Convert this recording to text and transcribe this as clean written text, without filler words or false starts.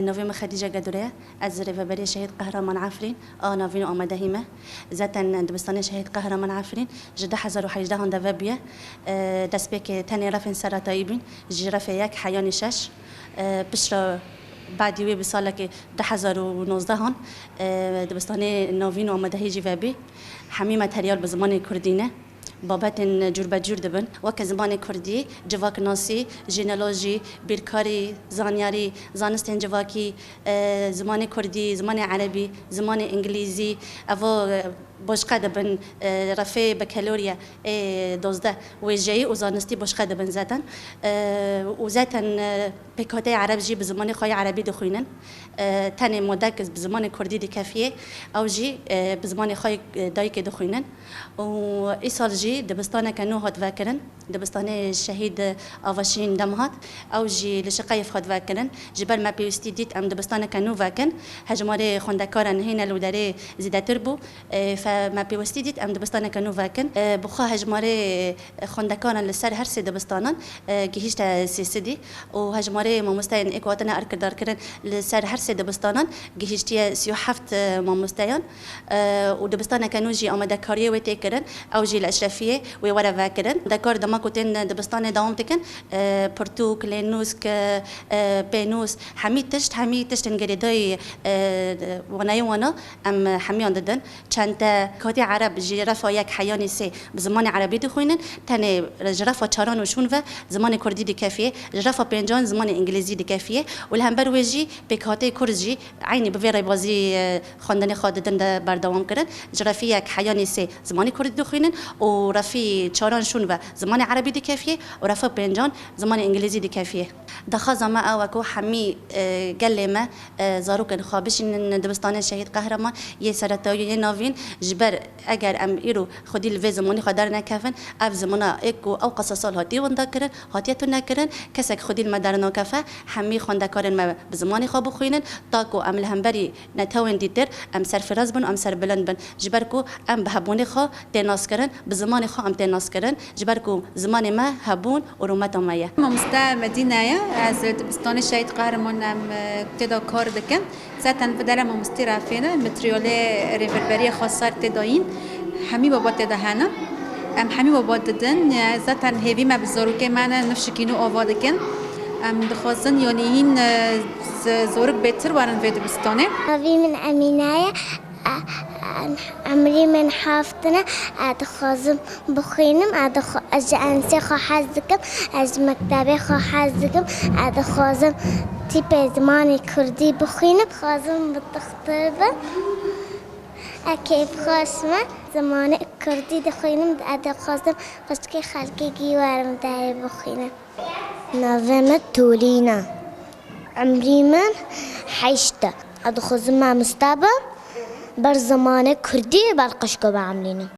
نویم خدیجه گدوره از ریوبری شهید قهرمان عفرین نوین آمده هیمه زاتن دبستان شهید قهرمان عفرین جده 1018 هنده و بیه دست که تنی رفن سرطایی بین جرف یک حیان شش پشت بعدی وی بساله که 2019 هن دبستان نوین آمده هیجی و بی همه متریال به زمان کردینه بابت جور به جور دبن وک زمان کردی جواک ناسی ژنئولوژی بیرکاری زانیاری زانستن جواکی زمان کردی زمان عربی زمان انگلیزی او باشقه دبن رفع بکالوریا 12 و جی و زانستی باشقه دبن زدن و زاتن بکاته عربی جی به زمان خای عربی دخوینن تن مدک به زمان کردی دکافیه او جی به زمان خای دایک دخوینن و ایسال جی دبستان کنو هات وکرن دبستان شهید آواشین دمهات او جی لشقایف هات وکرن جبل ما پیوستی دیت ام دبستان کنو وکن هجماره خندکارن هین لوداره زیادتر بو فما پیوستی دیت ام دبستان کنو وکن بخوا هجماره خندکارن لسر هر سه دبستانن گهیشت سیسدی و هجماره مامستاین اکواتنا ارکدار کردن لسر هر سه دبستانن گهیشتی 37 مامستایان و دبستان کنو جی آمده کاریه و تکرن او جی الاشرفیه و ورا وکرن دکار دما کوتن دبستان دوام تکن پرتوک لینوسک بینوس حمید تشت انگریدای ونایوانا ام حمیان دادن چند کاتی عرب جرافا یک حیانی سه بزمان عربی دخوینن تنه جرافا چاران وشون و زمان کردی دکافیه جرافا پنجان زمان انگلیزی دکافیه ولهم بروجی بکاته کرزی عینی بویرای بازی خواندن خاددن بردوام کردن جرافی یک حیانی سه زمان کردی دخوینن و رفی چاران شون و زمان عربی دکافیه و رفا پنجان زمان انگلیزی دکافیه دخازا ما اوکو حمی قال ما زاروكن خابشين دبستان شهید قهرمان یه سرطایی نوین جبر اگر ام ایرو خودی لوی زمانی خدار نکفن اف زمانا اکو او قصصال هاتی وندا کرن هاتیتو نکرن کسک خودی المدار نکفه همی خواندکارن ما بزمانی خواب خوینن تاکو ام لهمبری نتوین دیتر ام سر فراز بن ام سر بلند بن جبر کو ام بهبونی خو تناس کرن بزمانی خو ام تناس کرن جبر کو زمان ما هبون و رومت مایه مامستا مدینه از دبستان شهید قهرمان ام ابتدا کار دکن زاتن بدل مامستی رافینه متریاله ریوربری خاصار تداین همی بابا تدهانه ام همی بابا ددن زاتن هیوی ما بزاروکه من نفشکینو آواده کن ام دخواستن یعنی این زورک بهتر وارن وید دبستانه هاوی من امینه عمري من حافتنا أدخازم بخينم أج أنسي خو حزكم أج مكتبي خو حزكم أدخازم تي زماني كردي بخينم خازم بالتخطيبة أكيف خاسمة زماني كردي دخينم أدخازم خشكي خلقي جوارم داري بخينم نوفمة تولينا عمري من حيشتا أدخازم مع مستابة بر زمان کردی بالقشقه بعملینه